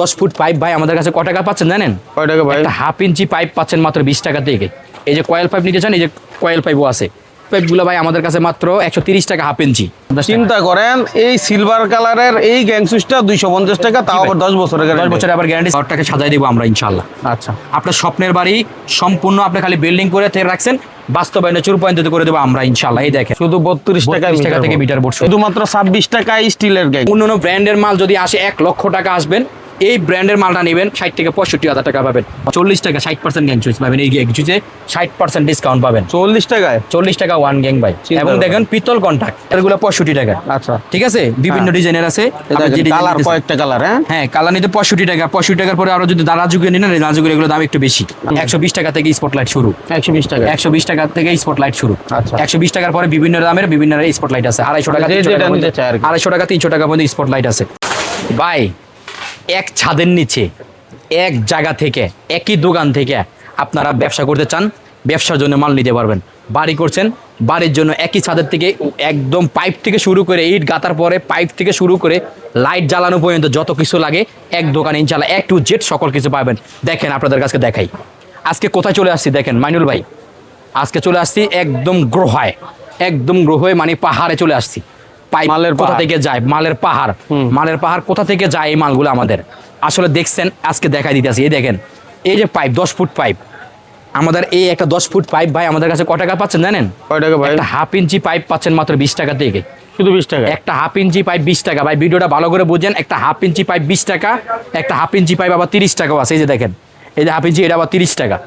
10 foot pipe ভাই আমাদের কাছে কত টাকা পাচ্ছেন জানেন? কয় টাকা ভাই? একটা হাফ ইঞ্চি পাইপ পাচ্ছেন মাত্র 20 টাকা থেকে। এই যে কয়েল পাইপ নিতে চান, এই যে কয়েল পাইপও আছে। পাইপগুলো ভাই আমাদের কাছে মাত্র 130 টাকা হাফ ইঞ্চি। চিন্তা করেন এই সিলভার কালারের এই গ্যাং সুইচটা 250 টাকা, তাও আবার 10 বছরের 10 বছরের আবার গ্যারান্টি। ঘরটাকে সাজাই দেবো আমরা ইনশাআল্লাহ। আচ্ছা, আপনার স্বপ্নের বাড়ি সম্পূর্ণ আপনি খালি বিল্ডিং করে থেকে রাখছেন, বাস্তবায়নে চূড়ান্ত করে দেবো আমরা ইনশাআল্লাহ। এই দেখেন শুধু 32 টাকা থেকে মিটার বোর্ড, শুধুমাত্র 26 টাকায় স্টিলের গ্যাং। অন্যান্য ব্র্যান্ডের মাল যদি আসে 1 লক্ষ টাকা আসবেন, এই ব্র্যান্ডের মালটা নেবেন 60 থেকে 65,000 টাকা পাবেন। 40 টাকা 60% গ্যাং চুইস পাবেন। এই গ্যাং চুইসে 60% ডিসকাউন্ট পাবেন। 40 টাকায় 40 টাকা ওয়ান গ্যাং ভাই। এবং দেখেন পিতল কন্টাক্ট এগুলো 65 টাকা। আচ্ছা, ঠিক আছে, বিভিন্ন ডিজাইনের আছে। কালার কয়েকটা কালার। হ্যাঁ, কালার নিতে 65 টাকা। 65 টাকার পরে আরো যদি রাজুকের নিন, রাজুকের এগুলো দাম একটু বেশি। 120 টাকা থেকে স্পটলাইট শুরু। 120 টাকা 120 টাকা থেকে স্পটলাইট শুরু। আচ্ছা, 120 টাকার পরে বিভিন্ন দামের বিভিন্ন স্পটলাইট আছে। 250 টাকা 300 টাকা 250 টাকা 300 টাকা পর্যন্ত স্পটলাইট আছে ভাই। এক ছাদের নিচে এক জায়গা থেকে একই দোকান থেকে আপনারা ব্যবসা করতে চান, ব্যবসার জন্য মাল নিতে পারবেন। বাড়ি করছেন, বাড়ির জন্য একই ছাদের থেকে একদম পাইপ থেকে শুরু করে ইট গাঁথার পরে পাইপ থেকে শুরু করে লাইট জ্বালানো পর্যন্ত যত কিছু লাগে এক দোকানে ইনশাআল্লাহ A to Z সকল কিছু পাবেন। দেখেন আপনাদের কাছে দেখাই আজকে কোথায় চলে আসছি। দেখেন মাইনুল ভাই, আজকে চলে আসছি একদম গ্রহায়, একদম গ্রহে মানে পাহাড়ে চলে আসছি। মালের কোথা থেকে যায়, মালের পাহাড়, মালের পাহাড় কোথা থেকে যায় এই মালগুলো আমাদের আসলে দেখছেন, আজকে দেখাই দিতেছি। এই দেখেন এই যে পাইপ 10 ফুট পাইপ আমাদের, এই একটা 10 ফুট পাইপ ভাই আমাদের কাছে কত টাকা পাচ্ছেন জানেন? কয় টাকা ভাই? একটা হাফ ইঞ্চি পাইপ পাচ্ছেন মাত্র 20 টাকা থেকে। শুধু 20 টাকা? একটা হাফ ইঞ্চি পাইপ 20 টাকা ভাই। ভিডিওটা ভালো করে বুঝেন, একটা হাফ ইঞ্চি পাইপ 20 টাকা, একটা হাফ ইঞ্চি পাইপ আবার 30 টাকাও আছে। এই যে দেখেন এই যে হাফ ইঞ্চি, এটা আবার 30 টাকা।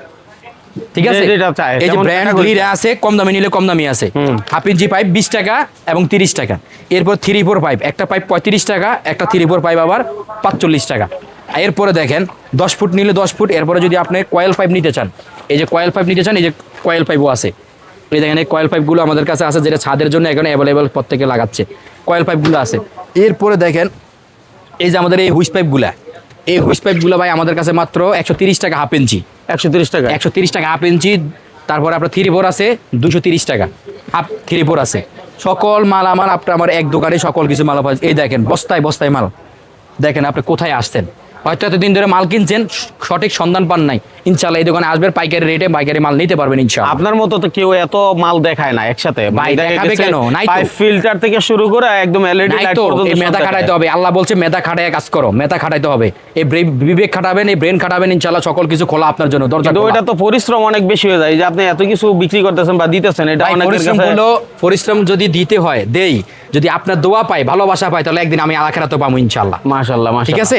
ঠিক আছে, এই যে ব্র্যান্ডগুলিরা আছে, কম দামে নিলে কম দামি আছে। হাফ ইঞ্চি পাইপ 20 টাকা এবং 30 টাকা। এরপর 3/4 পাইপ, একটা পাইপ 35 টাকা, একটা 3/4 পাইপ আবার 45 টাকা। এরপরে দেখেন 10 ফুট নিলে 10 ফুট। এরপরে যদি আপনি কয়েল পাইপ নিতে চান, এই যে কয়েল পাইপ নিতে চান, এই যে কয়েল পাইপও আছে। এই দেখেন এই কয়েল পাইপগুলো আমাদের কাছে আছে, যেটা ছাদের জন্য এখানে অ্যাভেলেবেল প্রত্যেকে লাগাচ্ছে। কয়েল পাইপগুলো আছে। এরপরে দেখেন এই যে আমাদের এই হুইস পাইপগুলা, এই হুইস পাইপগুলো ভাই আমাদের কাছে মাত্র 130 টাকা হাফ ইঞ্চি। 130 টাকা? 130 টাকা হাফ ইঞ্চি। তারপর আপনার 3/4 আছে 230 টাকা হাফ 3/4 আছে। সকল মাল আমার আপনার আমার এক দোকানে সকল কিছু মাল পাওয়া যায়। এই দেখেন বস্তায় বস্তায় মাল। দেখেন আপনি কোথায় আসছেন, হয়তো এতদিন ধরে মাল কিনছেন, সঠিক সন্ধান পান নাই। ইনশাআল্লাহ এই দোকানে আসবেন, পাইকারি রেটে পাইকারি মাল নিতে পারবেন ইনশাআল্লাহ। আপনার মতো তো কেউ এত মাল দেখায় না একসাথে ভাই, দেখাবে কেন? নাই তো। পাইপ ফিল্টার থেকে শুরু করে একদম এলইডি লাইট পর্যন্ত এই মেধা খাটাইতে হবে। আল্লাহ বলছে মেধা খাটায় কাজ করো, মেধা খাটাইতে হবে। এই বিবেক খাটাবেন, এই ব্রেন খাটাবেন, ইনশাআল্লাহ সকল কিছু খোলা আপনার জন্য দরজা খোলা। ওইটা তো পরিশ্রম অনেক বেশি হয়ে যায় যে আপনি এত কিছু বিক্রি করতেছেন বা দিতেছেন, এটা অনেকের কাছে পরিশ্রম যদি দিতে হয় দেই, যদি আপনার দোয়া পাই, ভালোবাসা পাই, তাহলে একদিন আমি আখিরাতে পাবো ইনশাআল্লাহ। মাশাআল্লাহ, ঠিক আছে,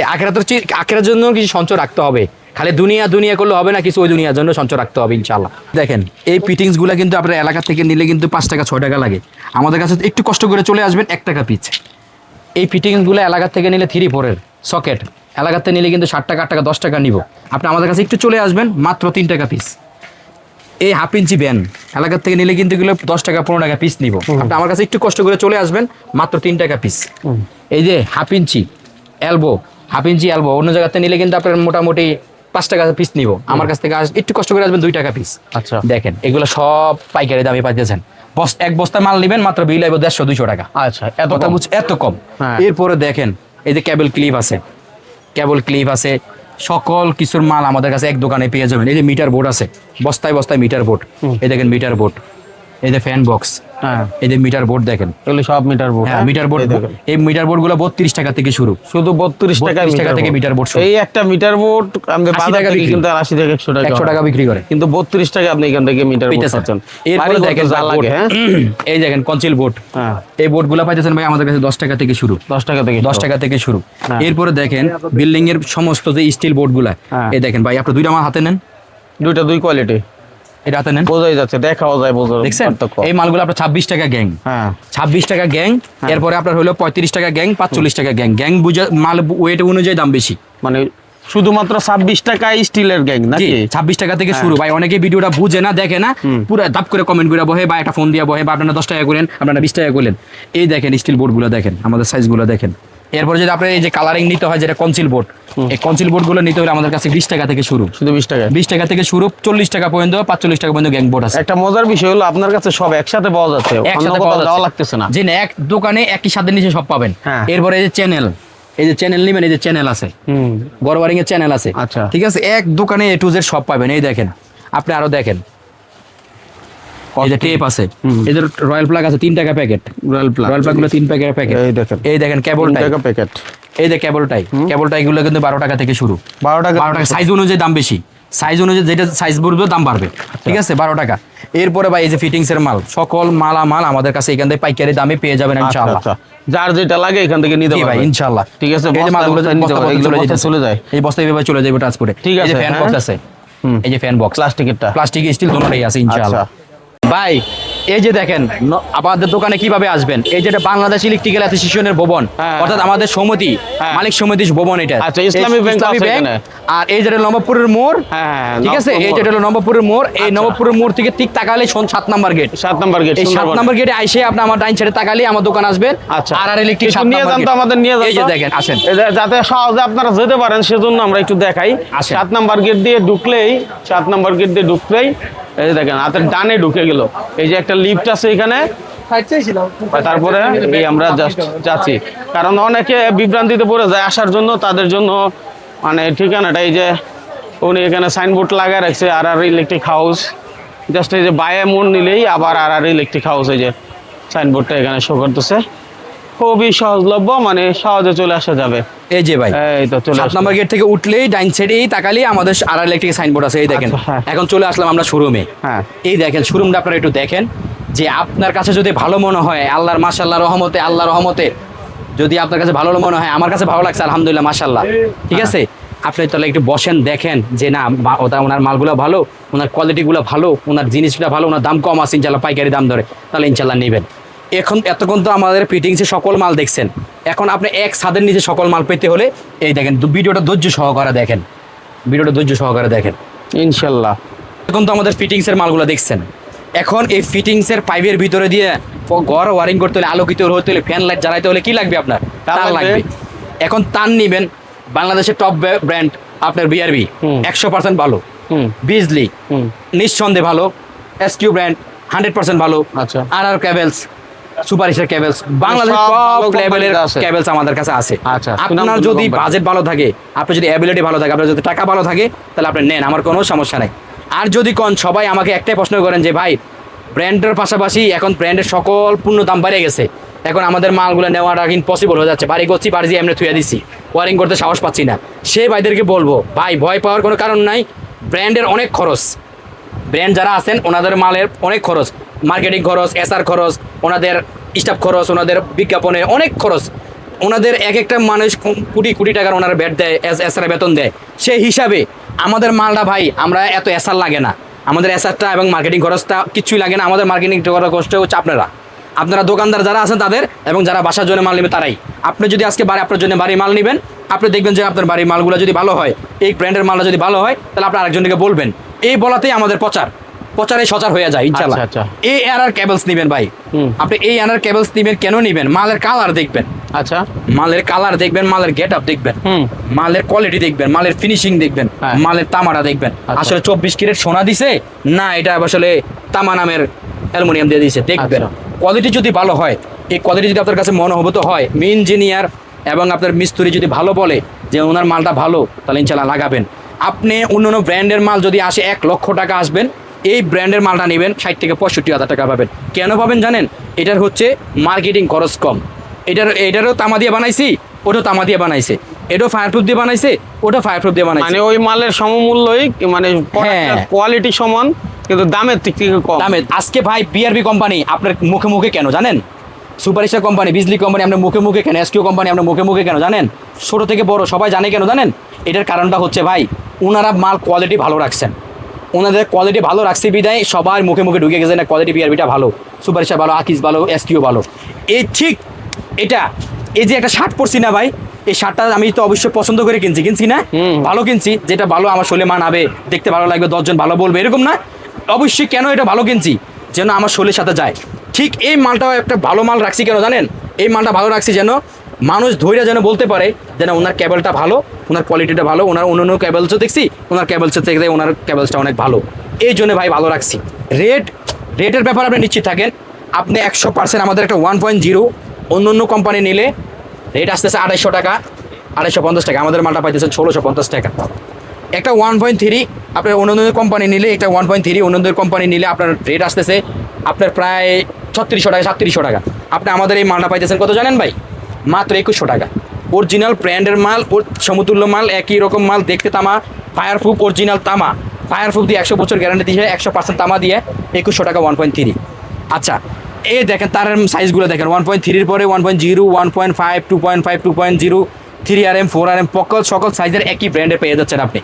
আখিরাতের জন্য কিছু সঞ্চয় রাখতে হবে। খালি দুনিয়া দুনিয়া করলে হবে না, কিছু ওই দুনিয়ার জন্য সঞ্চয় রাখতে হবে ইনশাআল্লাহ। দেখেন এই ফিটিংস গুলা কিন্তু আপনার এলাকা থেকে নিলে কিন্তু 5 টাকা 6 টাকা লাগে। আমাদের কাছে একটু কষ্ট করে চলে আসবেন, 1 টাকা পিস। এই ফিটিংস গুলো এলাকা থেকে নিলে 3/4 এর সকেট, এলাকাতে নিলে কিন্তু 60 টাকা 8 টাকা 10 টাকা নিব। আপনি আমাদের কাছে একটু চলে আসবেন, মাত্র 3 টাকা পিস। এই হাফ ইঞ্চি ব্যান এলাকার থেকে নিলে কিন্তু এগুলো 10 টাকা 15 টাকা পিস নিব। আপনি আমার কাছে একটু কষ্ট করে চলে আসবেন, মাত্র 3 টাকা পিস। এই যে half inch elbow, half inch elbow অন্য জায়গাতে নিলে কিন্তু আপনার মোটামুটি 5 টাকা পিস নিব। আমার কাছ থেকে একটু কষ্ট করে আসবেন, 2 টাকা পিস। আচ্ছা, দেখেন এগুলো সব পাইকারি দামে পাইতেছেন। এক বস্তা মাল নেবেন, মাত্র বিল আইব 150-200 টাকা। আচ্ছা, এত কম। এরপরে দেখেন এই যে কেবল ক্লিপ আছে, কেবল ক্লিপ আছে, সকল কিছুর মাল আমাদের কাছে এক দোকানে পেয়ে যাবেন। এই যে মিটার বোর্ড আছে, বস্তায় বস্তায় মিটার বোর্ড। এই দেখেন মিটার বোর্ড, এই যে ফ্যান বক্স, এই যে মিটার বোর্ড দেখেন, এগুলো সব মিটার বোর্ড। হ্যাঁ, মিটার বোর্ড। এই মিটার বোর্ড গুলো 32 টাকা থেকে শুরু, শুধু 32 টাকা থেকে মিটার বোর্ড। এই একটা মিটার বোর্ড আমাদের বাজার থেকে কিন্তু 80 থেকে 100 টাকা বিক্রি করে, কিন্তু 32 টাকা আপনি এখান থেকে মিটার বোর্ড পাচ্ছেন। এরপরে দেখেন যা লাগে, হ্যাঁ এই দেখেন কনসিল বোর্ড। এই বোর্ড গুলো পাইতেছেন ভাই আমাদের কাছে 10 টাকা থেকে শুরু। 10 টাকা থেকে শুরু। এরপরে দেখেন বিল্ডিং এর সমস্ত যে স্টিল বোর্ড গুলা, এই দেখেন ভাই আপনি দুইটা মাল হাতে নেন, দুই কোয়ালিটি এটা হাতে নেন, বোঝাই যাচ্ছে, দেখাও যায়, বোঝা দেখছেন। এই মালগুলো আপনার 26 টাকা গ্যাং, 26 টাকা গ্যাং। এরপরে আপনার হলো 35 টাকা গ্যাং, 45 টাকা গ্যাং। গ্যাং বুঝা মাল ওয়েট অনুযায়ী দাম বেশি, মানে শুধুমাত্র 26 টাকা স্টিলের গ্যাং নাকি? 26 টাকা থেকে শুরু ভাই। অনেকে ভিডিওটা বুঝে না, দেখে না, পুরো দাপ করে কমেন্ট করে বহে বা একটা ফোন দিয়ে বহে, বা আপনারা 10 টাকা করেন, আপনারা 20 টাকা করলেন। এই দেখেন স্টিল বোর্ড গুলো দেখেন, আমাদের সাইজ গুলো দেখেন। এরপরে যদি আপনার এই যে কালারিং নিতে হয়, যেটা কনসিল বোর্ড, এই কনসিল বোর্ড গুলো নিতে হলে আমাদের কাছে 20 টাকা থেকে শুরু, শুধু 20 টাকা থেকে শুরু, 40 টাকা পর্যন্ত, 45 টাকা পর্যন্ত গ্যাং বোর্ড আছে। একটা মজার বিষয় হলো আপনার কাছে সব একসাথে পাওয়া যাচ্ছে, একসাথে পাওয়া লাগতেছে না, যে এক দোকানে একই সাথে নিচে সব পাবেন। এরপরে এই যে চ্যানেল, এই যে চ্যানেল নেবেন, এই যে চ্যানেল আছে, বড় ওয়ারিং এর চ্যানেল আছে। আচ্ছা। ঠিক আছে, এক দোকানে A to Z সব পাবেন। এই দেখেন, আপনি আরো দেখেন, এই যে টেপ আছে, এদের রয়্যাল প্লাগ আছে 3 টাকা প্যাকেট, রয়্যাল প্লাগ গুলো 3 টাকার প্যাকেট। এই দেখেন কেবল টাই, প্যাকেট, এই যে কেবল টাই গুলো কিন্তু 12 টাকা থেকে শুরু। 12 টাকা। সাইজ অনুযায়ী দাম বেশি, সাইজ অনুযায়ী যেটা সাইজ বলবে দাম বাড়বে। ঠিক আছে, 12 টাকা। এরপরে ভাই এই যে ফিটিংস এর মাল, সকল মাল আমাদের কাছে এখান থেকে পাইকারি দামে পেয়ে যাবেন ইনশাআল্লাহ। যার যেটা লাগে এখান থেকে নিতে ভাই পারবেন ইনশাআল্লাহ। ঠিক আছে, এই যে মালগুলো চলে যায়, এই বস্তা এভাবে চলে যাবে ট্রান্সপোর্টে। ঠিক আছে, এই যে ফ্যান বক্স আছে, এই যে ফ্যান বক্স, প্লাস্টিকেরটা, প্লাস্টিক স্টিল দুটোই আছে ইনশাআল্লাহ। ভাই এই যে দেখেন আমাদের দোকানে কিভাবে আসবেন, এই যেটা বাংলাদেশ ইলেকট্রিক্যাল অ্যাসোসিয়েশনের ভবন, অর্থাৎ আমাদের সমিতি, মালিক সমিতির ভবন এটা। আচ্ছা, ইসলামী ব্যাংক আছে এখানে। আর এই যেটা নবাবপুরের মোড়, ঠিক আছে, এই যেটা হলো নবাবপুরের মোড়, এই নবাবপুরের মোড় থেকে ঠিক তাকালে 7 নাম্বার গেট, 7 নাম্বার গেট, এই 7 নাম্বার গেটে আইসে আপনি আমার ডাইন সাইডে তাকালে আমার দোকান আসবেন। আচ্ছা, আর ইলেকট্রিক 7 নিয়ে নাম্বার যান গেট, তো, আমাদের নিয়ে যান। এই যে দেখেন আসেন, যাতে সহজে আপনারা যেতে পারেন সেজন্য আমরা একটু দেখাই। 7 নাম্বার গেট দিয়ে ঢুকলেই, 7 নাম্বার গেট দিয়ে ঢুকলেই এই যে দেখেন হাতের ডানে ঢুকে গেল, এই যে একটা লিফট আছে এখানে, তারপরে এই আমরা জাস্ট যাচ্ছি। কারণ অনেকে বিভ্রান্তিতে পড়ে যায় আসার জন্য, তাদের জন্য মানে ঠিকানাটা এই যে উনি এখানে সাইনবোর্ড লাগায় রাখছে, আর ইলেকট্রিক হাউস। জাস্ট এই যে বায়ে মোড় নিলেই আবার আর ইলেকট্রিক হাউস, এই যে সাইনবোর্ডটা এখানে শো করতেছে। খুবই সহজলভ্য, মানে সহজে চলে আসা যাবে। এই যে ভাই এই তো চলে 7 নাম্বার গেট থেকে উঠলেই ডাইন সাইডেই তাকালেই আমাদের আর ইলেকট্রিক সাইনবোর্ড আছে। এই দেখেন, এখন চলে আসলাম আমরা শোরুমে। এই দেখেন শোরুমটা আপনারা একটু দেখেন, যে আপনার কাছে যদি ভালো মনে হয়, আল্লাহর মাশাআল্লাহ রহমতে, আল্লাহর রহমতে যদি আপনার কাছে ভালো মনে হয়, আমার কাছে ভালো লাগছে আলহামদুলিল্লাহ মাশাআল্লাহ। ঠিক আছে, আপনি তাহলে একটু বসেন, দেখেন যে না ওনার মালগুলো ভালো, ওনার কোয়ালিটিগুলো ভালো, ওনার জিনিসটা ভালো, ওনার দাম কম আছে ইনশাল্লাহ, পাইকারি দাম ধরে, তাহলে ইনশাল্লাহ নেবেন। এখন এতক্ষণ তো আমাদের ফিটিংসে সকল মাল দেখছেন, এখন আপনি এক ছাদের নিচে সকল মাল পেতে হলে এই দেখেন ভিডিওটা ধৈর্য সহকারে দেখেন, ভিডিওটা ধৈর্য সহকারে দেখেন ইনশাল্লাহ। এখন তো আমাদের ফিটিংসের মালগুলো দেখছেন, এখন এই ফিটিংসের পাইপের ভিতরে দিয়ে ঘর ওয়ারিং করতে হলে, আলোকিত হতে হলে, ফ্যান লাইট জ্বালাইতে হলে কি লাগবে আপনার? তার লাগবে। এখন তার নিবেন বাংলাদেশের টপ ব্র্যান্ড আপনার বিআরবি, 100% ভালো, বিজলি নিঃসন্দেহে ভালো, এসকিউ ব্র্যান্ড 100% ভালো। আচ্ছা, আর cables, super star cables, Bangladesh top লেভেলের কেবলস আমাদের কাছে আছে। আপনার যদি বাজেট ভালো থাকে, আপনার যদি অ্যাবিলিটি ভালো থাকে, আপনার যদি টাকা ভালো থাকে, তাহলে আপনি নেন, আমার কোনো সমস্যা নাই। আর যদি কোন সবাই আমাকে একটাই প্রশ্ন করেন যে ভাই ব্র্যান্ডের পাশাপাশি এখন ব্র্যান্ডের সকল পূর্ণ দাম বেড়ে গেছে, এখন আমাদের মালগুলো নেওয়াটা ইম্পসিবল হয়ে যাচ্ছে, বাড়ি করছি, বাড়ি এমনি থুয়ে দিচ্ছি, ওয়ারিং করতে সাহস পাচ্ছি না, সেই ভাইদেরকে বলবো ভাই ভয় পাওয়ার কোনো কারণ নাই। ব্র্যান্ডের অনেক খরচ, ব্র্যান্ড যারা আছেন ওনাদের মালের অনেক খরচ, মার্কেটিং খরচ, এসআর খরচ, ওনাদের স্টাফ খরচ, ওনাদের বিজ্ঞাপনে অনেক খরচ, ওনাদের এক একটা মানুষ কোটি কোটি টাকার ওনারা ব্যাট দেয়, এসআর বেতন দেয়। সেই হিসাবে আমাদের মালটা ভাই আমরা এত এসআর লাগে না, আমাদের এসআরটা এবং মার্কেটিং খরচটা কিছুই লাগে না, আমাদের মার্কেটিং খরচটা হচ্ছে আপনারা দোকানদার যারা আছেন তাদের, এবং যারা বাসার জন্য মাল নেবে তারাই। আপনি যদি আজকে আপনার জন্য বাড়ি মাল নেবেন, আপনি দেখবেন যে আপনার বাড়ির মালগুলো যদি ভালো হয়, এই ব্র্যান্ডের মালটা যদি ভালো হয়, তাহলে আপনি আরেকজনকে বলবেন, এই বলাতেই আমাদের প্রচারে সচার হয়ে যায় ইনশাআল্লাহ। এই এনআর কেবলস নেবেন ভাই, আপনি এই এনআর কেবলস নেবেন কেন নেবেন? মালের কালার দেখবেন, আচ্ছা মালের কালার দেখবেন, মালের গেট আপ দেখবেন, মালের কোয়ালিটি দেখবেন, মালের ফিনিশিং দেখবেন, মালের তামাটা দেখবেন, আসলে 24 ক্যারেট সোনা দিছে না এটা আসলে তামা নামের অ্যালুমিনিয়াম দিয়ে দিয়েছে, দেখবেন। কোয়ালিটি যদি ভালো হয়, এই কোয়ালিটি যদি আপনার কাছে মনোভূত হয়, ইঞ্জিনিয়ার এবং আপনার মিস্ত্রি যদি ভালো বলে যে ওনার মালটা ভালো, তাহলে ইনশাল্লাহ লাগাবেন। আপনি অন্য ব্র্যান্ডের মাল যদি আসে 1 লক্ষ টাকা আসবেন, এই ব্র্যান্ডের মালটা নেবেন 60 থেকে 65,000 টাকা পাবেন। কেন পাবেন জানেন? এটার হচ্ছে মার্কেটিং খরচ কম, এটারও তামা দিয়ে বানাইছি, ওটাও তামা দিয়ে বানাইছে, এটাও ফায়ারপ্রুফ দিয়ে বানাইছে, ওটা ফায়ারপ্রুফ দিয়ে বানাইছে, মানে ওই মালের সমমূল্যই, মানে কোয়ালিটি সমান কিন্তু দামের দিক থেকে কম। দামের আজকে ভাই বিআরবি কোম্পানি আপনার মুখে মুখে কেন জানেন? সুপার স্টার কোম্পানি, বিজলি কোম্পানি আপনার মুখে মুখে কেন? এসকিউ কোম্পানি আপনার মুখে মুখে কেন জানেন? ছোট থেকে বড় সবাই জানে কেন জানেন? এটার কারণটা হচ্ছে ভাই ওনারা মাল কোয়ালিটি ভালো রাখছেন, ওনাদের কোয়ালিটি ভালো রাখছে বিদায় সবার মুখে মুখে ঢুকে গেছে না কোয়ালিটি বিআরবিটা ভালো, সুপার স্টার ভালো, আকিস ভালো, এসকিউ ভালো। এই ঠিক এটা, এই যে একটা শার্ট পরছি না ভাই, এই শার্টটা আমি তো অবশ্যই পছন্দ করে কিনছি না, ভালো কিনছি, যেটা ভালো আমার শরীরে মানাবে, দেখতে ভালো লাগবে, 10 জন ভালো বলবে, এরকম না। অবশ্যই কেন এটা ভালো কিনছি? যেন আমার শরীরের সাথে যায়। ঠিক এই মালটাও একটা ভালো মাল রাখছি কেন জানেন? এই মালটা ভালো রাখছি যেন মানুষ ধৈর্য যেন বলতে পারে যেন ওনার কেবলটা ভালো, ওনার কোয়ালিটিটা ভালো, ওনার অন্য কেবলসও দেখছি, ওনার কেবলসের থেকে ওনার কেবলসটা অনেক ভালো, এই জন্য ভাই ভালো রাখছি। রেটের ব্যাপারে আপনি নিশ্চিত থাকেন, আপনি 100% আমাদের একটা 1.0 অন্য কোম্পানি নিলে রেট আসতেছে 250 টাকা, 250 টাকা, আমাদের মালটা পাইতেছেন 1650 টাকা। একটা 1.3 আপনার অন্যান্য কোম্পানি নিলে, একটা 1.3 অন্যান্য কোম্পানি নিলে আপনার রেট আসতেছে আপনার প্রায় 3600 টাকা 3700 টাকা। আপনি আমাদের এই মালটা পাইতেছেন কত জানেন ভাই? মাত্র 2100 টাকা। অরিজিনাল ব্র্যান্ডের মাল, সমতুল্য মাল, একই রকম মাল, দেখতে তামা, ফায়ারপ্রুফ, অরিজিনাল তামা, ফায়ারপ্রুফ দিয়ে 100 বছর গ্যারান্টি দিয়ে 100% তামা দিয়ে 2100 টাকা 1.3। আচ্ছা, এই দেখেন তার সাইজগুলো দেখেন, 1.3-র পরে 1.0, 1.5, 2.5, 2.0, 3RM, 4RM, সকল সাইজের একই ব্র্যান্ডের পেয়ে যাচ্ছেন আপনি।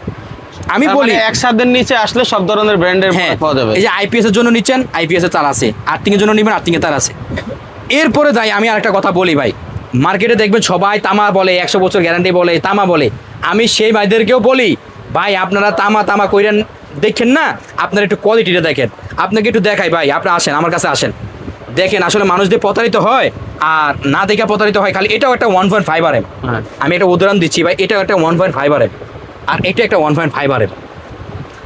আমি বলি একসাথে নিচে আসলে সব ধরনের ব্র্যান্ডের হ্যাঁ, পাওয়া যাবে। এই যে আইপিএস এর জন্য নিচ্ছেন, আইপিএস এর তার আছে, আর্থিং এর জন্য নিবেন, আর্থিং এর তার আছে। এরপরে যাই, আমি আরেকটা কথা বলি ভাই, মার্কেটে দেখবেন সবাই তামা বলে, 100 বছর গ্যারান্টি বলে, তামা বলে। আমি সেই ভাইদেরকেও বলি, ভাই আপনারা তামা কইরেন দেখেন না, আপনারা একটু কোয়ালিটিটা দেখেন। আপনাকে একটু দেখাই ভাই, আপনি আসেন আমার কাছে আসেন, দেখেন আসলে মানুষ দিয়ে প্রতারিত হয় আর না দেখে প্রতারিত হয়। খালি এটাও একটা 1.5 RM, আমি একটা উদাহরণ দিচ্ছি ভাই, এটাও একটা 1.5 RM আর এটা একটা 1.5 RM।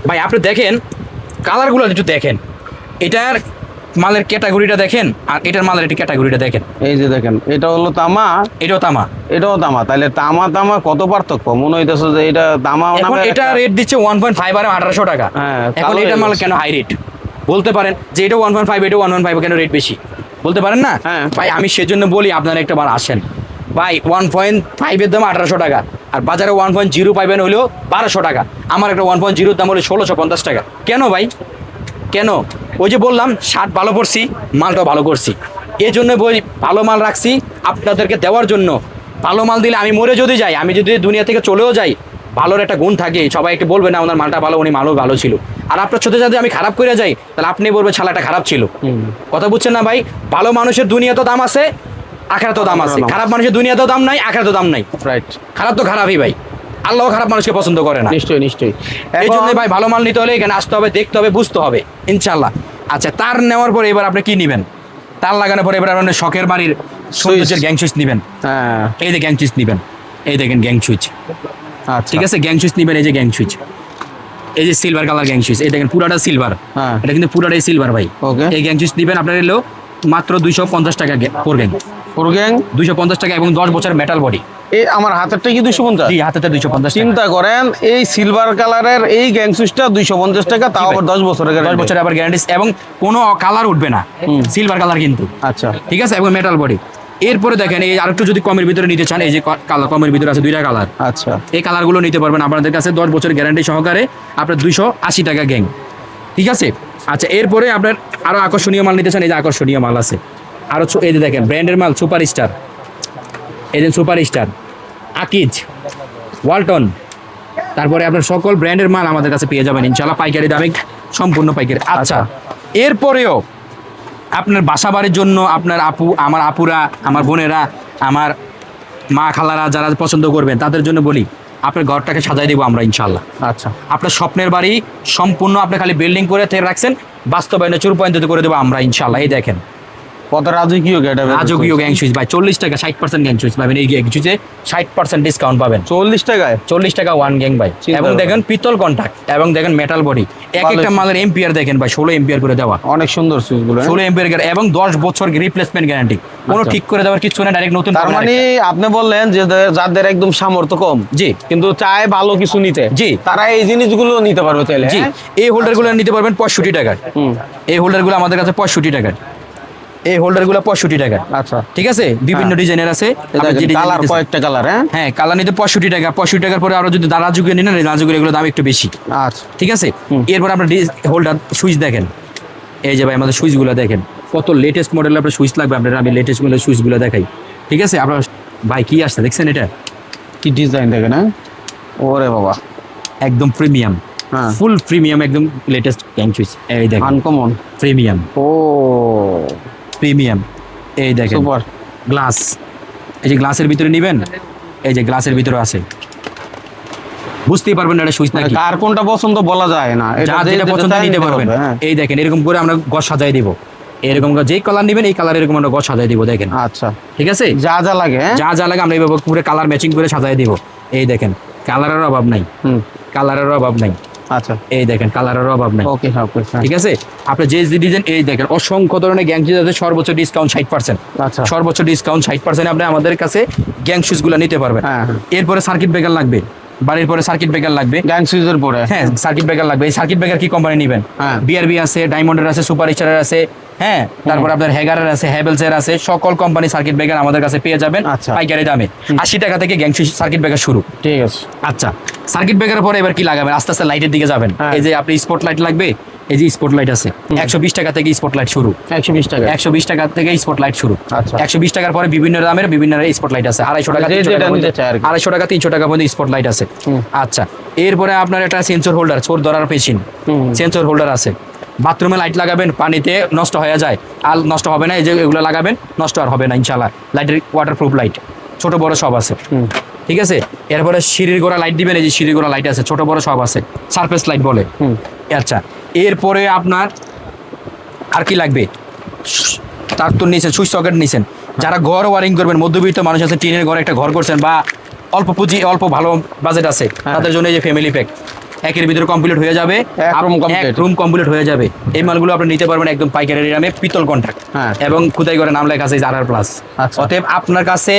ভাই আপনি দেখেন কালারগুলো একটু দেখেন, এটার মালের ক্যাটাগরিটা দেখেন আর এটার মালের একটু ক্যাটাগরিটা দেখেন। এই যে দেখেন, এটা হলো তামা, এটাও তামা, এটাও তামা। তাহলে তামা কত পার্থক্য মনে হইতেছে যে এটা তামা এখন এটা রেট দিচ্ছে 1.5 RM 1800 টাকা। হ্যাঁ, এখন এটা মাল কেন হাই রেট বলতে পারেন? যে এটা 1.5, এটা 1.5 কেন রেট বেশি বলতে পারেন না? হ্যাঁ। ভাই আমি সেজন্য বলি আপনারা একটা বার আসেন ভাই, 1.5 এর দাম 1800 টাকা আর বাজারে 1.0 পাইবেন হলো 1200 টাকা। আমার একটা 1.0 দাম হলো 1650 টাকা। কেন ভাই কেন? ওই যে বললাম শার্ট ভালো পরছি, মালটাও ভালো করছি, এই জন্য বই ভালো মাল রাখছি আপনাদেরকে দেওয়ার জন্য। ভালো মাল দিলে আমি মরে যদি যাই, আমি যদি দুনিয়া থেকে চলেও যাই, ভালোর একটা গুণ থাকে, সবাই একটু বলবে না ওনার মালটা ভালো, উনি মালও ভালো ছিল। আর আপনার সাথে যদি আমি খারাপ করে যাই তাহলে আপনি বলবেন শালাটা খারাপ ছিল। কথা বুঝছেন না ভাই? ভালো মানুষের দুনিয়াতেও দাম আছে, আখেরাতেও দাম আছে। খারাপ মানুষের দুনিয়াতেও দাম নাই, আখেরাতেও দাম নাই। রাইট। খারাপ তো খারাপই ভাই, আল্লাহ খারাপ মানুষকে পছন্দ করে না। নিশ্চয়ই। এই জন্য ভাই ভালো মাল নিতে হলে এখানে আসতে হবে, দেখতে হবে, বুঝতে হবে ইনশাল্লাহ। আচ্ছা, তার নেওয়ার পরে এবার আপনি কি নেবেন? তার লাগানোর পরে এবার আপনি শখের বাড়ির সৌন্দর্যের গ্যাং সুইচ নেবেন। হ্যাঁ, এই যে গ্যাং সুইচ নেবেন, এই দেখেন গ্যাং সুইচ, আচ্ছা ঠিক আছে? গ্যাং সুইচ নেবেন, এই যে গ্যাং সুইচ, এই যে সিলভার কালার গ্যাং সুইচ, এই দেখেন পুরাটা সিলভার। হ্যাঁ। এটা কিন্তু পুরাটাই সিলভার ভাই। ওকে। এই গ্যাং সুইচ নেবেন আপনার এলো মাত্র 250 টাকা ফোর গ্যাং, ফোর গ্যাং 250 টাকা এবং 10 বছর মেটাল বডি। এই আমার হাতেরটা কি 250? জি, হাতেতে 250 টাকা। চিন্তা করেন, এই সিলভার কালারের এই গ্যাং সুইচটা 250 টাকা, তাও আবার 10 বছরের 10 বছর আবার গ্যারান্টি এবং কোনো কালার উঠবে না, সিলভার কালার কিন্তু। আচ্ছা, ঠিক আছে, এবং মেটাল বডি। এরপরে দেখেন এই আরেকটু যদি কমের ভিতরে নিতে চান, এই যে কালার কমের ভিতরে আছে 2টা কালার। আচ্ছা, এই কালারগুলো নিতে পারবেন আপনাদের কাছে 10 বছর গ্যারান্টি সহকারে, আপনার 280 টাকা গ্যাং। ঠিক আছে। আচ্ছা, এরপরে আপনার আরো আকর্ষণীয় মাল নিতে চান, এই যে আকর্ষণীয় মাল আছে আরো, এই যে দেখেন ব্র্যান্ডের মাল, সুপার স্টার, এই যে সুপার স্টার, আকিজ, ওয়ালটন, তারপরে আপনার সকল ব্র্যান্ডের মাল আমাদের কাছে পেয়ে যাবেন ইনশাআল্লাহ পাইকারি দামে, সম্পূর্ণ পাইকারি। আচ্ছা, এরপরেও আপনার বাসা বাড়ির জন্য আপনার আমার আপুরা, আমার বোনেরা, আমার মা খালারা যারা পছন্দ করবেন তাদের জন্য বলি, আপনার ঘরটাকে সাজাই দেবো আমরা ইনশাআল্লাহ। আচ্ছা, আপনার স্বপ্নের বাড়ি সম্পূর্ণ আপনি খালি বিল্ডিং করে রাখছেন, বাস্তবায়নে চূড়ান্ত করে দেবো আমরা ইনশাআল্লাহ। এই দেখেন কত রাজকীয় গেটা, রাজকীয় গ্যাং সুইচ ভাই, 40 টাকা 60% গ্যাং সুইচ পাবেন। এই গ্যাং সুইচে 60% ডিসকাউন্ট পাবেন, 40 টাকায় 40 টাকা ওয়ান গ্যাং ভাই। এবং দেখেন পিতল কন্টাক্ট এবং দেখেন মেটাল বডি, এক একটা মালের এম্পিয়ার দেখেন ভাই, 16 এম্পিয়ার করে দেওয়া, অনেক সুন্দর সুইচগুলো। 16 এম্পিয়ার এবং 10 বছর রিপ্লেসমেন্ট গ্যারান্টি, কোনো ঠিক করে দেওয়ার কিছু না, ডাইরেক্ট নতুন। তার মানে আপনি বললেন যে যাদের একদম সামর্থ্য কম, জি, কিন্তু চায় ভালো কিছু নিতে, জি, তারা এই জিনিসগুলো নিতে পারবে তাহলে। জি, এই হোল্ডারগুলো নিতে পারবেন 65 টাকায়। এই হোল্ডারগুলো আমাদের কাছে 65 টাকায়, এই হোল্ডারগুলো 65 টাকা। আচ্ছা, ঠিক আছে, বিভিন্ন ডিজাইনের আছে, কালার কয়েকটা কালার। হ্যাঁ, কালার নিতে 65 টাকা। 65 টাকার পরে আরো যদি রাজুকে নিন, রাজুকের এগুলো দাম একটু বেশি। আচ্ছা, ঠিক আছে। এরপর আপনার হোল্ডার সুইচ দেখেন, এই যে ভাই আমাদের সুইচগুলো দেখেন, কত লেটেস্ট মডেলের আপনার সুইচ লাগবে আপনার, আমি লেটেস্ট মডেলের সুইচগুলো দেখাই। ঠিক আছে, আপনার ভাই কি আসছে দেখছেন, এটা কি ডিজাইন দেখেন। হ্যাঁ, ওরে বাবা, একদম প্রিমিয়াম, হ্যাঁ, ফুল প্রিমিয়াম, একদম লেটেস্ট গ্যাং সুইচ। এই দেখেন আনকমন প্রিমিয়াম, ও প্রিমিয়াম। এই দেখেন সুপার গ্লাস, এই যে গ্লাসের ভিতরে নেবেন, এই যে গ্লাসের ভিতরে আছে, বুঝতেই পারবেন না এটা সুইচ নাকি। কার কোনটা পছন্দ বলা যায় না, যা যেটা পছন্দ নিতে পারবেন। এই দেখেন এরকম করে আমরা গছ সাজাই দিব, এরকম যে কালার নেবেন এই কালার এরকম আমরা গছ সাজাই দিব। দেখেন, আচ্ছা, ঠিক আছে, যা যা লাগে, যা যা লাগে আমরা এইভাবে পুরো কালার ম্যাচিং করে সাজাই দিব। এই দেখেন কালারের অভাব নাই, কালারের অভাব নাই। আচ্ছা এই দেখেন কালারের অভাব নাই। ওকে ওকে ঠিক আছে, আপনি যে ডিজাইন এই দেখেন অসংখ্য ধরনের গ্যাং শুজ আছে, সর্বোচ্চ ডিসকাউন্ট 60%। আচ্ছা সর্বোচ্চ ডিসকাউন্ট 60% আপনি আমাদের কাছে গ্যাং শুজ গুলো নিতে পারবেন। হ্যাঁ। এরপরে সার্কিট ব্রেকার লাগবে, বাড়ির পরে সার্কিট ব্রেকার লাগবে। গ্যাং সুইজের পরে হ্যাঁ সার্কিট ব্রেকার লাগবে। এই সার্কিট ব্রেকার কি কোম্পানি নেবেন? হ্যাঁ। বিআরবি আছে, ডায়মন্ডের আছে, সুপার স্টারের আছে, হ্যাঁ তারপর আপনার হেগারের আছে, হ্যাভেলসের আছে, সকল কোম্পানি সার্কিট ব্রেকার আমাদের কাছে পেয়ে যাবেন আচ্ছা। পাইকারি দামে। 80 টাকা থেকে গ্যাং শুজ সার্কিট ব্রেকার শুরু। ঠিক আছে। আচ্ছা, সার্কিট ব্রেকারের পরে এবার কি লাগাবেন? আস্তে আস্তে লাইটের দিকে যাবেন। হ্যাঁ। এই যে আপনি স্পট লাইট লাগবে, এই যে স্পট লাইট আছে 120 টাকা থেকে স্পট লাইট শুরু। 120 টাকা 120 টাকা থেকে স্পট লাইট শুরু। আচ্ছা। 120 টাকার পরে বিভিন্ন দামের বিভিন্ন স্পট লাইট আছে। 250 টাকা, যে 300 যেটা টাকা নিতে চায় আর কি। 250 টাকা 300 টাকা পর্যন্ত স্পট লাইট আছে। আচ্ছা, এরপরে আপনার একটা সেন্সর হোল্ডার, চোর ধরার মেশিন, সেন্সর হোল্ডার আছে। বাথরুমে লাইট লাগাবেন, পানিতে নষ্ট হয়ে যায়, আর নষ্ট হবে না। এই যে এগুলো লাগাবেন, নষ্ট আর হবে না ইনশাআল্লাহ। লাইটের ওয়াটারপ্রুফ লাইট, ছোট বড় সব আছে। ঠিক আছে, এরপরে সিঁড়ির গোড়া লাইট দিবেন, এই যে সিঁড়ির গোড়া লাইট আছে, ছোট বড় সব আছে, সারফেস লাইট বলে। আচ্ছা, এরপরে আপনার আর কি লাগবে? তার তো নিছেন, সুইচ সকেট নিছেন। যারা ঘর ওয়ারিং করবেন, মধ্যবিত্ত মানুষ আছে, টিনের ঘরে একটা ঘর করছেন, বা অল্প পুঁজি অল্প ভালো বাজেট আছে, তাদের জন্য এই যে ফ্যামিলি প্যাক একের ভিতরে কমপ্লিট হয়ে যাবে, এক রুম কমপ্লিট হয়ে যাবে। এই মালগুলো আপনি নিতে পারবেন একদম পাইকারি দামে, পিতল কন্ট্রাক্ট এবং খুদাই করে নাম লেখা আছে আর প্লাস। অতএব আপনার কাছে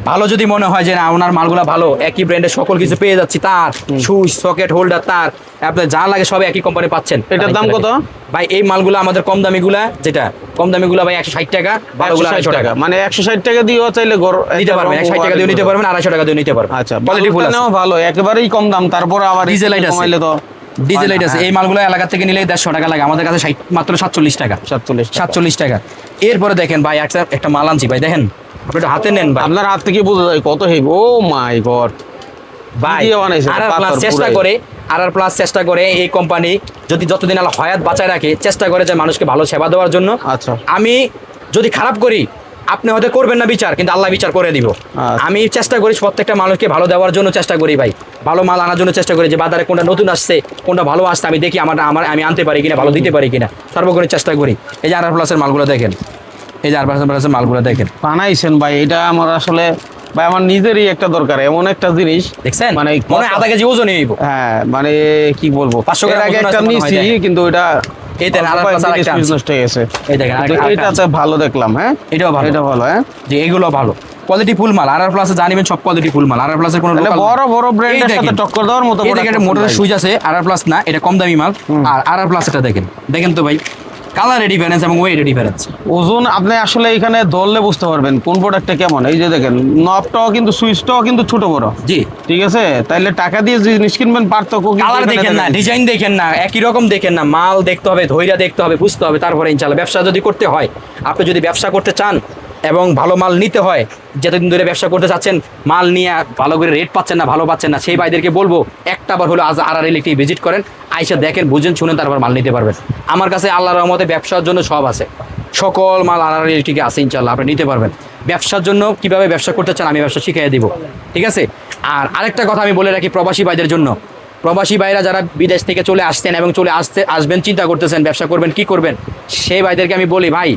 ভালো যদি মনে হয় যে না ওনার মালগুলো ভালো, একই ব্র্যান্ডের সকল কিছু পেয়ে যাচ্ছি, তার সুইচ সকেট হোল্ডার, তার আপনার যা লাগে সব একই কোম্পানি পাচ্ছেন। এটার দাম কত ভাই? এই মালগুলো আমাদের কম দামিগুলা, যেটা কম দামিগুলা ভাই 160 টাকা, ভালোগুলো 250 টাকা। মানে 160 টাকা দিয়েও চাইলে নিতে পারবেন, 160 টাকা দিয়ে নিতে পারবেন, 250 টাকা দিয়ে নিতে পারবেন। আচ্ছা, কোয়ালিটি ফুল আছে, ভালো, একেবারেই কম দাম। তারপরে আবার ডিজেল লাইট আছে, কমাইলে তো ডিজেল লাইট আছে। এই মালগুলো এলাকা থেকে নিলে 150 টাকা লাগে, আমাদের কাছে মাত্র 47 টাকা। 47 টাকা। এরপরে দেখেন ভাই একটা মাল আনছি ভাই, দেখেন আপনি একটু হাতে নেন ভাই, আপনার হাত থেকে বোঝা যায় কত হেভি। ও মাই গড ভাই। আর প্লাস চেষ্টা করে এই কোম্পানি যদি যতদিন আল্লাহ হায়াত বাঁচায় রাখে, চেষ্টা করে যে মানুষকে ভালো সেবা দেওয়ার জন্য। আচ্ছা, আমি যদি খারাপ করি আপনি হয়তো করবেন না বিচার, কিন্তু আল্লাহ বিচার করে দিব। আমি চেষ্টা করি প্রত্যেকটা মানুষকে ভালো দেওয়ার জন্য চেষ্টা করি ভাই, ভালো মাল আনার জন্য চেষ্টা করি, যে বাজারে কোনটা নতুন আসছে, কোনটা ভালো আসছে, আমি দেখি আমি আনতে পারি কিনা, ভালো দিতে পারি কিনা, সর্বোপরি চেষ্টা করি। এই যে আর প্লাসের মালগুলো দেখেন, এই যে আর প্লাসের মালগুলো দেখেন, বানাইছেন ভাই। এটা আমার আসলে ভাই আমার নিজেরই একটা দরকার, এমন একটা জিনিস দেখছেন, মানে মনে হয় আধা কেজি ওজনই হইব। হ্যাঁ, মানে কি বলবো, 500 গ্রাম আগে একটা নিছি, কিন্তু এটা এই দেন আর প্লাস আরেকটা নষ্ট হয়ে গেছে। এই দেখেন, এটাতে ভালো দেখলাম। হ্যাঁ, এটাও ভালো, এটা ভালো। হ্যাঁ, যে এগুলো ভালো কোয়ালিটি ফুল মাল। আর প্লাসে জানিবেন সব কোয়ালিটি ফুল মাল। আর প্লাসের কোনো লোকাল বড় বড় ব্র্যান্ডের সাথে টক্কর দেওয়ার মতো। এই দেখেন একটা মোটরের সুইচ আছে, আর প্লাস না, এটা কম দামি মাল। আর প্লাস এটা দেখেন তো ভাই, কালার ডিফারেন্স এবং ওয়েট ডিফারেন্স। ওজন আপনি আসলে এখানে ধরলে বুঝতে পারবেন কোন প্রোডাক্টটা কেমন। এই যে দেখেন নবটাও কিন্তু, সুইচটাও কিন্তু ছোট বড়। জি, ঠিক আছে। তাইলে টাকা দিয়ে জিনিস কিনবেন, পার্থক্য কালার দেখেন না, ডিজাইন দেখেন না, একই রকম দেখেন না, মাল দেখতে হবে, ধৈর্য দেখতে হবে, বুঝতে হবে, তারপরে ইনশাআল্লাহ ব্যবসা যদি করতে হয়, আপনি যদি ব্যবসা করতে চান এবং ভালো মাল নিতে হয়, যতদিন ধরে ব্যবসা করতে চাচ্ছেন, মাল নিয়ে ভালো করে রেট পাচ্ছেন না, ভালো পাচ্ছেন না, সেই ভাইদেরকে বলবো একটাবার হলো আজ আর ইলেকট্রিক ভিজিট করেন, আইসা দেখেন, বুঝেন, শুনেন, তারপর মাল নিতে পারবেন। আমার কাছে আল্লাহর রহমতে ব্যবসার জন্য সব আছে, সকল মাল আর ইলেকট্রিকে আছে ইনশাআল্লাহ, আপনি নিতে পারবেন। ব্যবসার জন্য কিভাবে ব্যবসা করতে চান আমি ব্যবসা শিখিয়ে দিব। ঠিক আছে। আর আরেকটা কথা আমি বলে রাখি প্রবাসী ভাইদের জন্য, প্রবাসী ভাইরা যারা বিদেশ থেকে চলে আসছেন এবং আসবেন চিন্তা করতেছেন ব্যবসা করবেন কি করবেন, সেই ভাইদেরকে আমি বলি ভাই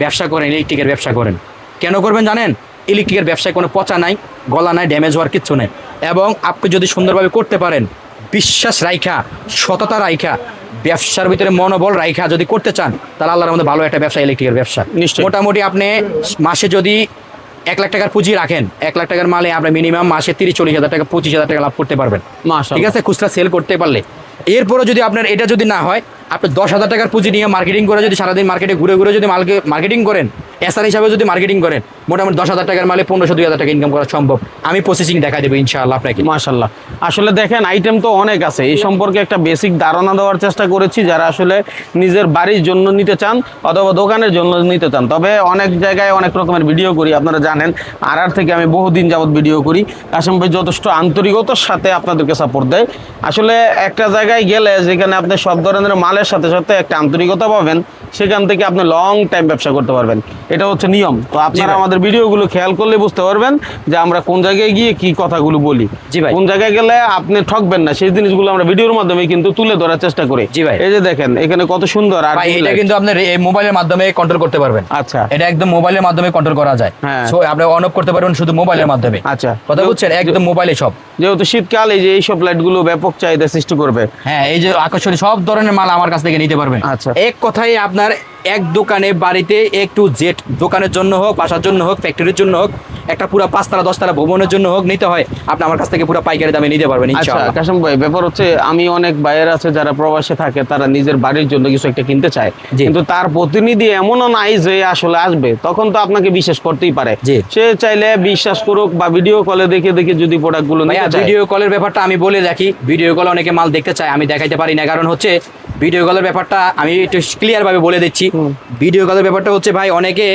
ব্যবসা করেন, ইলেকট্রিকের ব্যবসা করেন। কেন করবেন জানেন? ইলেকট্রিকের ব্যবসায় কোনো পচা নাই, গলা নাই, ড্যামেজ হওয়ার কিচ্ছু নেই। এবং আপনি যদি সুন্দরভাবে করতে পারেন, বিশ্বাস রাইখা, সততা রাইখা, ব্যবসার ভিতরে মনোবল রাইখা যদি করতে চান, তাহলে আল্লাহর মধ্যে ভালো একটা ব্যবসা ইলেকট্রিকের ব্যবসা। মোটামুটি আপনি মাসে যদি 1 লাখ টাকার পুঁজি রাখেন, 1 লাখ টাকার মালে আপনি মিনিমাম মাসে 30-40 হাজার টাকা, 25 হাজার টাকা লাভ করতে পারবেন। ঠিক আছে, খুচরা সেল করতে পারলে। এরপরে যদি আপনার এটা যদি না হয়, আপনি 10,000 টাকার পুঁজি নিয়ে মার্কেটিং করে যদি সারাদিন মার্কেটে ঘুরে ঘুরে যদি মালকে মার্কেটিং করেন, এসআর হিসাবে যদি মার্কেটিং করেন, মোটামুটি 10,000 টাকার মালে 1500-2000 টাকা ইনকাম করা সম্ভব। আমি প্রসেসিং দেখা দেবো ইনশাআল্লাহ আপনাকে। মাশাআল্লাহ। আসলে দেখেন আইটেম তো অনেক আছে, এই সম্পর্কে একটা বেসিক ধারণা দেওয়ার চেষ্টা করেছি যারা আসলে নিজের বাড়ির জন্য নিতে চান অথবা দোকানের জন্য নিতে চান। তবে অনেক জায়গায় অনেক রকমের ভিডিও করি, আপনারা জানেন আর থেকে আমি বহুদিন যাবত ভিডিও করি। কাশেম ভাই যথেষ্ট আন্তরিকতার সাথে আপনাদেরকে সাপোর্ট দেয়। আসলে একটা জায়গায় গেলে যেখানে আপনি সব ধরনের মালের সাথে সাথে একটা আন্তরিকতা পাবেন, সেখান থেকে আপনি লং টাইম ব্যবসা করতে পারবেন। এটা হচ্ছে নিয়ম। তো আপনারা আমাদের ভিডিওগুলো খেয়াল করলে বুঝতে পারবেন যে আমরা কোন জায়গায় গিয়ে কি কথাগুলো বলি। জি ভাই, কোন জায়গায় গেলে আপনি ঠকবেন না সেই জিনিসগুলো আমরা ভিডিওর মাধ্যমে কিন্তু তুলে ধরার চেষ্টা করি। জি ভাই, এই যে দেখেন এখানে কত সুন্দর। আর এটা কিন্তু আপনার এই মোবাইলের মাধ্যমে কন্ট্রোল করতে পারবেন। আচ্ছা, এটা একদম মোবাইলের মাধ্যমে কন্ট্রোল করা যায়। হ্যাঁ, সো আপনি অন অফ করতে পারবেন শুধু মোবাইলের মাধ্যমে। আচ্ছা, কথা বুঝছেন, একদম মোবাইলে সব। যেহেতু শীতকাল, এই যে এইসব লাইটগুলো ব্যাপক চাহিদা সৃষ্টি করবে। হ্যাঁ, এই যে আকর্ষণীয় সব ধরনের মাল আমার কাছ থেকে নিতে পারবেন। আচ্ছা। এক কথায় আপনার এক দোকানে বাড়িতে A to Z, দোকানের জন্য হোক, বাসার জন্য হোক, ফ্যাক্টরির জন্য হোক, একটা পুরো 5 তলা 10 তলা ভবনের জন্য হোক নিতে হয়, আপনি আমার কাছ থেকে পুরো পাইকারি দামে নিতে পারবেন আচ্ছা ইনশাআল্লাহ। কাশেম ভাই, ব্যাপার হচ্ছে আমি অনেক বাইরে আছে যারা প্রবাসে থাকে, তারা নিজের বাড়ির জন্য কিছু একটা কিনতে চায়, জি। কিন্তু তার প্রতিনিধি এমনও নাই যে আসলে আসবে, তখন তো আপনাকে বিশ্বাস করতেই পারে। জি। সে চাইলে বিশ্বাস করুক বা ভিডিও কলে দেখে দেখে যদি প্রোডাক্টগুলো ভাইয়া, নিতে চায়। ভিডিও কলের ব্যাপারটা আমি বলে রাখি, ভিডিও কলে অনেকে মাল দেখতে চায়, আমি দেখাইতে পারি না, কারণ হচ্ছে ভিডিও কলের ব্যাপারটা আমি একটু ক্লিয়ার ভাবে বলে দিচ্ছি। ভিডিও কলের ব্যাপারটা হচ্ছে ভাই, অনেকে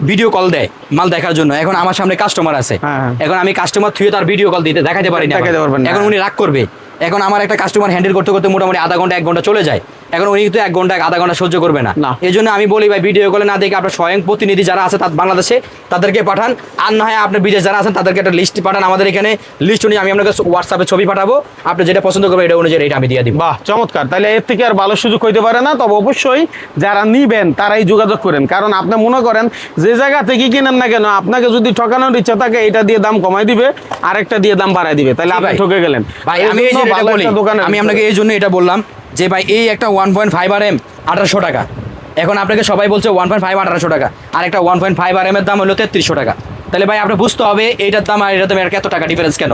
ভিডিও কল দেয় মাল দেখার জন্য, এখন আমার সামনে কাস্টমার আছে, হ্যাঁ। এখন আমি কাস্টমার থুয়ে তার ভিডিও কল দিতে দেখাতে পারি না, দেখাতে পারবেন না। এখন উনি রাগ করবে। এখন আমার একটা কাস্টমার হ্যান্ডেল করতে করতে মোটামুটি আধা ঘন্টা 1 ঘন্টা চলে যায়, এখন উনি তো 1 ঘন্টা আধা ঘন্টা সহ্য করবে না। না। এই জন্য আমি বলি ভাই, ভিডিও কলে না দেখে আপনার স্বয়ং প্রতিনিধি যারা আছে তার বাংলাদেশে তাদেরকে পাঠান, আর না হয় আপনার বিদেশ যারা আছেন তাদেরকে একটা লিস্ট পাঠান, আমাদের এখানে লিস্ট অনুযায়ী আমি আপনাকে হোয়াটসঅ্যাপে ছবি পাঠাবো, আপনি যেটা পছন্দ করবেন এটা অনুযায়ী এটা আমি দিয়ে দিব। বাহ, চমৎকার। তাহলে এর থেকে আর ভালো সুযোগ হইতে পারে না। তবে অবশ্যই যারা নিবেন তারাই যোগাযোগ করেন, কারণ আপনি মনে করেন যে জায়গা থেকে কিনেন না কেন, আপনাকে যদি ঠকানোর ইচ্ছা থাকে এটা দিয়ে দাম কমাই দিবে, আরেকটা দিয়ে দাম বাড়াই দিবে, তাহলে আপনি ভাই। ঠকে গেলেন। ভাই এই আমি এই জন্য যে এটা ভালো বলি, একটা দোকানে আমি আপনাকে এই জন্য এটা বললাম যে ভাই এই একটা 1.5 RM 1800 টাকা, এখন আপনাকে সবাই বলছে 1.5 1800 টাকা, আর একটা 1.5 RM এর দাম হলো 3300 টাকা, তাহলে ভাই আপনি বুঝতে হবে এইটার দাম আর এটার দাম এর কত টাকা ডিফারেন্স কেন,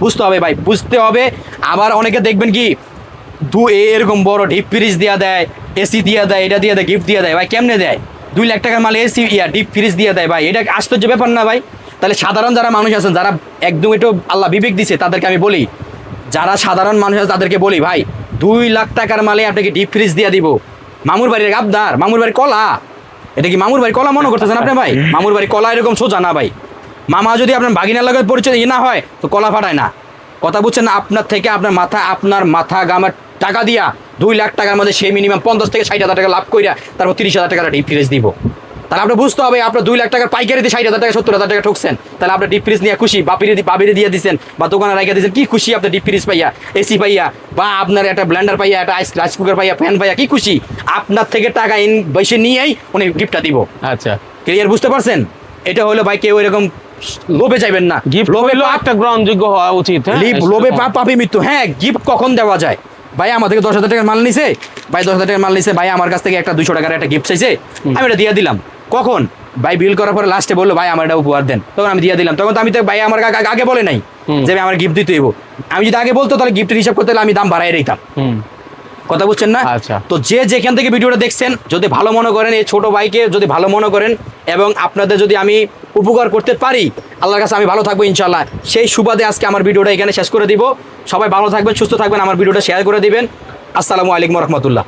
বুঝতে হবে ভাই, বুঝতে হবে। আবার অনেকে দেখবেন কি এরকম বড় ডিপ ফ্রিজ দিয়া দেয়, এসি দিয়া দেয়, এটা দিয়ে দেয়, গিফট দিয়ে দেয়, ভাই কেমনে দেয়? 2 লাখ টাকার মাল এসি ডিপ ফ্রিজ দিয়ে দেয়, ভাই এটা আশ্চর্য ব্যাপার না ভাই? তাহলে সাধারণ যারা মানুষ আছেন, যারা একদম একটু আল্লাহ বিবেক দিছে, তাদেরকে আমি বলি, যারা সাধারণ মানুষ আছে তাদেরকে বলি, ভাই 2 লাখ টাকার মালে আপনাকে ডিপ ফ্রিজ দিয়ে দিব, মামুর বাড়ির গাবদার, মামুর বাড়ির কলা, এটা কি মামুর বাড়ির কলা মনে করতেছেন আপনি ভাই? মামুর বাড়ির কলা এরকম সোজা না ভাই, মামা যদি আপনার বাগিনার লাগে পরিচয় না হয় তো কলা ফাটায় না, কথা বুঝছেন না? আপনার থেকে আপনার মাথা গামের টাকা দিয়া 2 লাখ টাকার মধ্যে সে মিনিমাম 50 থেকে 60 হাজার টাকা লাভ কইরা তারপর 30 হাজার টাকা ডিপ ফ্রিজ দিব, তাহলে আপনি বুঝতে হবে আপনার 2 লাখ টাকার পাইকারিতে 60 হাজার টাকা 70 হাজার টাকা ঠকছেন, তাহলে আপনি ডিপ ফ্রিজ নিয়ে খুশি, বাপিরে দিয়ে দিচ্ছেন বা দোকানে রেখে দিচ্ছেন, কি খুশি আপনি ডিপ ফ্রিজ পাইয়া, এসি পাইয়া, বা আপনার একটা ব্লেন্ডার পাইয়া, একটা রাইস কুকার পাইয়া, ফ্যান পাইয়া, কি খুশি? আপনার থেকে টাকা বেশি নিয়েই উনি গিফটটা দিব। আচ্ছা, ক্লিয়ার বুঝতে পারছেন? এটা হলো ভাই, কেউ এরকম লোভে চাইবেন না, গিফট লোভে হইলো একটা গ্রহণযোগ্য হওয়া উচিত। হ্যাঁ, লোভে পাপি মৃত্যু। হ্যাঁ, গিফট কখন দেওয়া যায়? ভাই আমার থেকে 10,000 টাকার মাল নিছে, ভাই 10,000 টাকার মাল নিছে, ভাই আমার কাছ থেকে একটা 200 টাকার একটা গিফট চাইছে, আমি এটা দিয়ে দিলাম। কখন? ভাই বিল করার পরে লাস্টে বললো ভাই আমার এটা উপহার দেন, তখন আমি দিয়ে দিলাম। তখন তো আমি তো ভাই আমার আগে বলে নাই যে আমার গিফট দিতে হইব, আমি যদি আগে বলতো তাহলে গিফটের হিসাব করতে হলে আমি দাম বাড়াই দিতাম। কথা বুঝছেন না? আচ্ছা। তো যে যেখান থেকে ভিডিওটা দেখছেন, যদি ভালো মনে করেন, এই ছোট ভাইকে যদি ভালো মনে করেন এবং আপনাদের যদি আমি উপকার করতে পারি, আল্লাহর কাছে আমি ভালো থাকবো ইনশাল্লাহ। সেই সুবাদে আজকে আমার ভিডিওটা এখানে শেষ করে দিব। সবাই ভালো থাকবেন, সুস্থ থাকবেন, আমার ভিডিওটা শেয়ার করে দিবেন। আসসালামু আলাইকুম রহমতুল্লাহ।